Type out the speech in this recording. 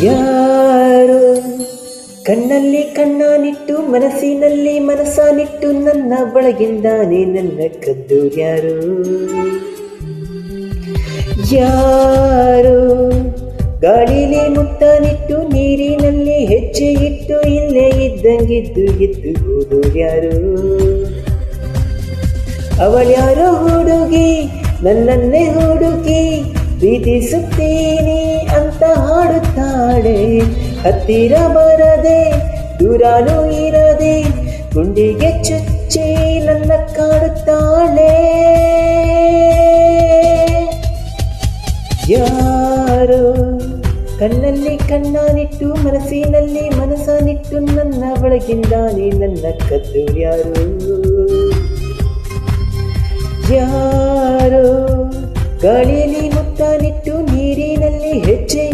ಯಾರು ಕಣ್ಣಲ್ಲಿ ಕಣ್ಣಾನಿಟ್ಟು ಮನಸ್ಸಿನಲ್ಲಿ ಮನಸ್ಸಾನಿಟ್ಟು ನನ್ನ ಬಳಗಿಂದಾನೆ ನನ್ನ ಕದ್ದು ಯಾರು ಯಾರು ಗಾಳಿಲಿ ಮುತ್ತಾನಿಟ್ಟು ನೀರಿನಲ್ಲಿ ಹೆಜ್ಜೆ ಇಟ್ಟು ಇಲ್ಲೇ ಇದ್ದಂಗಿದ್ದು ಎದ್ದು ಹೋದೋರು ಯಾರು ಅವಳ್ಯಾರೋ ಹುಡುಗಿ ನನ್ನನ್ನೇ ಹುಡುಗಿ ಪ್ರೀತಿಸುತ್ತೀನಿ ಅಂತ ಹಾಡುತ್ತಾಳೆ ಹತ್ತಿರ ಬರದೆ ದೂರಾನು ಇರದೆ ಗುಂಡಿಗೆ ಚುಚ್ಚಿ ನನ್ನ ಕಾಡುತ್ತಾಳೆ ಯಾರು ಕಣ್ಣಲ್ಲಿ ಕಣ್ಣಾನಿಟ್ಟು ಮನಸ್ಸಿನಲ್ಲಿ ಮನಸ್ಸಾನಿಟ್ಟು ನನ್ನ ಒಳಗಿಂದಾನೆ ನನ್ನ ಕದ್ದು ಯಾರು ಯಾರು ಗಾಳಿಯಲ್ಲಿ ಮುತ್ತಾನಿಟ್ಟು ನೀರಿನಲ್ಲಿ ಹೆಜ್ಜೆ